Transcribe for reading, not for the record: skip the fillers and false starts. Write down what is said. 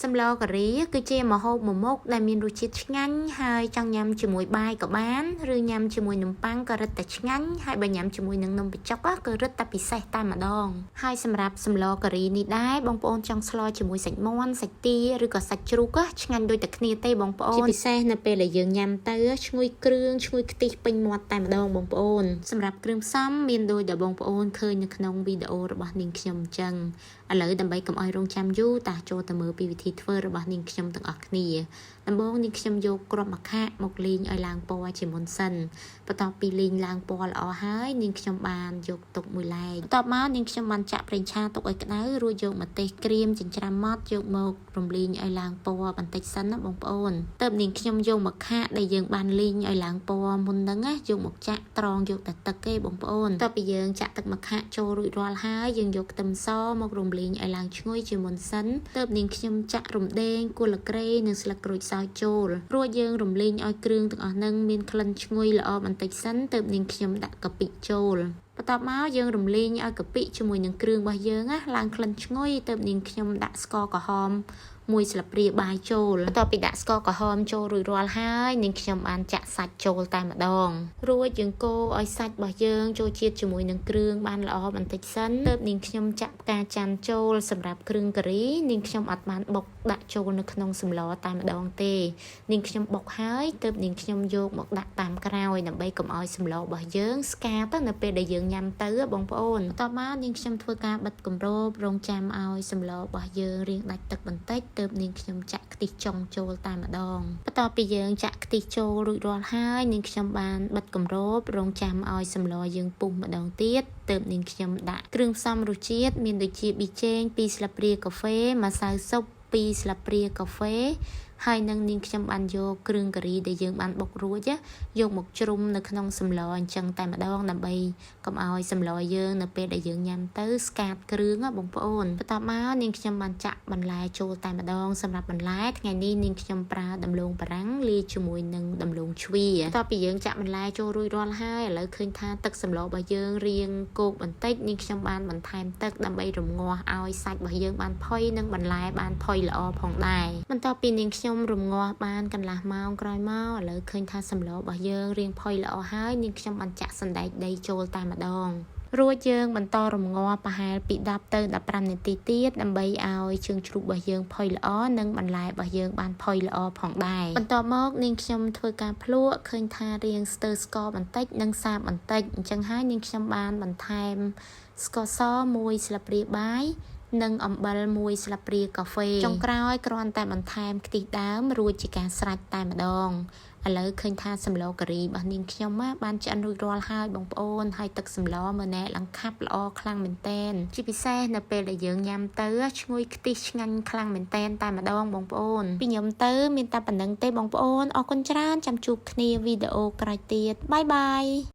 សម្លការីគឺជាម្ហូបមួយមុខដែលមានរសជាតិឆ្ងាញ់ហើយចង់ញ៉ាំជាមួយបាយក៏បានឬញ៉ាំជាមួយនំប៉័ងក៏រឹតតែឆ្ងាញ់ហើយបើញ៉ាំជាមួយនឹងនំបញ្ចុកក៏រឹតតែពិសេសតែម្ដងហើយសម្រាប់សម្លការីនេះដែរបងប្អូនចង់ស្លជាមួយសាច់មាន់សាច់ទាឬក៏សាច់ជ្រូកឆ្ងាញ់ដូចតែគ្នាទេបងប្អូនជាពិសេសនៅពេលដែលយើងញ៉ាំទៅឈ្ងុយគ្រឿងឈ្ងុយខ្ទិះពេញមាត់តែម្ដងបងប្អូនសម្រាប់គ្រឿងផ្សំមានដូចដែលបងប្អូនឃើញនៅក្នុងវីដេអូរបស់នាងខ្ញុំអញ្ចឹងឥឡូវដើម្បីកុំឲ្យរងចាំយូរតាចូលទៅមើលពីវិធីធ្វើរបស់នាងខ្ញុំទាំងអស់គ្នាដំបូងនាងខ្ញុំយកគ្រាប់ម្ខាក់មកលីងឲ្យឡើងពណ៌ជាមុនសិនបន្ទាប់ពីលីងឡើងពណ៌ល្អហើយនាងខ្ញុំបានយកទុកមួយឡែកបន្ទាប់មកនាងខ្ញុំបានចាក់ប្រេងឆាទុកឲ្យក្តៅរួចយកម្ទេសក្រៀមចិញ្ច្រាំម៉ត់យកម្ករំលីងឲ្យឡើងពណ៌បន្តិចសិនណាបងប្អូនទើបនាងខ្ញុំយកម្ខាក់ដែលយើងបានលីងឲ្យឡើងពណ៌មុនហ្នឹងណាយកមកចាក់ត្រងយកតែទឹកទេបងប្អូនបន្ទាប់ពីយើងចាក់ទឹកម្ខាក់ចូលរួចរាល់ហើយយើងយកខ្ទឹមសមករំលីងឲ្យឡើងឈ្ងុយជាមុនសិនទើបនាងខ្ញុំចាក់រំដេងគល់ក្រេនិងស្លឹកក្រូចសើចចូលរួចយើងរំលីងឲ្យគ្រឿងទាំងអស់ហ្នឹងមានក្លិនឈ្ងុយល្អបន្តិចសិនទើបនាងខ្ញុំដាក់កាពិចូលបន្ទាប់មកយើងរំលីងឲ្យកាពិជាមួយនឹងគ្រឿងរបស់យើងណាឡើងក្លិនឈ្ងុយទើបនាងខ្ញុំដាក់ស្ករក្រហមមួយស្លាបព្រាបាយចូលបន្ទាប់ពីដាក់ស្ករក្រហមចូលរួចរាល់ហើយនាងខ្ញុំបានចាក់សាច់ចូលតែម្ដងរួចយើងកូរឲ្យសាច់របស់យើងចូលជាតិជាមួយនឹងគ្រឿងបានល្អបន្តិចសិនទើបនាងខ្ញុំចាក់ផ្កាច័ន្ទចូលសម្រាប់គ្រឿងការីនាងខ្ញុំអត់បានបុកដាក់ចូលនៅក្នុងសម្លតែម្ដងទេនាងខ្ញុំបុកហើយទើបនាងខ្ញុំយកមកដាក់តាមក្រោយដើម្បីកុំឲ្យសម្លរបស់យើងស្កាទៅនៅពេលដែលយើងញ៉ាំទៅបងប្អូនបន្ទាប់មកនាងខ្ញុំធ្វើការបិទគម្របរងចាំឲ្យសម្លរបស់យើងរៀងដាច់ទឹកបន្តិចទើបនាងខ្ញុំចាក់ខ្ទិះចុងចូលតែម្ដងបន្ទាប់ពីយើងចាក់ខ្ទិះចូលរួចរាល់ហើយនាងខ្ញុំបានបិទគម្របរងចាំឲ្យសម្លយើងពុះម្ដងទៀតទើបនាងខ្ញុំដាក់គ្រឿងផ្សំរសជាតិមានដូចជាប៊ីចេង2ស្លាបព្រាកាហ្វេម្សៅស៊ុប2ស្លាបព្រាកាហ្វេហើយនឹងនាងខ្ញុំបានយកគ្រឿងការីដែលយើងបានបុករួចយកមកជ្រុំនៅក្នុងសម្លអញ្ចឹងតែម្ដងដើម្បីកុំឲ្យសម្លយើងនៅពេលដែលយើងញ៉ាំទៅស្កាតគ្រឿងបងប្អូនបន្ទាប់មកនាងខ្ញុំបានចាក់បន្លែចូលតែម្ដងសម្រាប់បន្លែថ្ងៃនេះនាងខ្ញុំប្រើដំឡូងបារាំងលាយជាមួយនឹងដំឡូងជ្វាបន្ទាប់ពីយើងចាក់បន្លែចូលរួចរាល់ហើយឥឡូវឃើញថាទឹកសម្លរបស់យើងរៀងគោកបន្តិចនាងខ្ញុំបានបន្ថែមទឹកដើម្បីរំងាស់ឲ្យសាច់របស់យើងបានផុយនិងបន្លែបានផុយល្អផងដែរបន្ទាប់ពីនាងខ្ញុំរំងាស់បានកន្លះម៉ោងក្រោយមកឥឡូវឃើញថាសម្លរបស់យើងរៀងផុយល្អហើយនាងខ្ញុំបានចាក់សណ្តែកដីចូលតែម្ដងរួចយើងបន្តរំងាស់ប្រហែលពី10ទៅ15នាទីទៀតដើម្បីឲ្យជើងជ្រូករបស់យើងផុយល្អនិងបន្លែរបស់យើងបានផុយល្អផងដែរបន្ទាប់មកនាងខ្ញុំធ្វើការភ្លក់ឃើញថារៀងស្ទើរស្ករបន្តិចនិងសាបបន្តិចអញ្ចឹងហើយនាងខ្ញុំបានបន្ថែមស្ករស1ស្លាបព្រាបាយនិងអំបិល1ស្លាបព្រាកាហ្វេចុងក្រោយគ្រាន់តែបន្ថែមខ្ទិះដើមរួចជាការស្រេចតែម្ដងឥឡូវឃើញថាសម្លការីរបស់នាងខ្ញុំបានឆ្អិនរួចរាល់ហើយបងប្អូនហើយទឹកសម្លមើលណែឡើងខាប់ល្អខ្លាំងមែនតែនជាពិសេសនៅពេលដែលយើងញ៉ាំទៅឈ្ងុយខ្ទិះឆ្ងាញ់ខ្លាំងមែនតែនតែម្ដងបងប្អូនពីខ្ញុំទៅមានតែប៉ុណ្្នឹងទេបងប្អូនអរគុណច្រើនចាំជួបគ្នាវីដេអូក្រោយទៀតបាយបាយ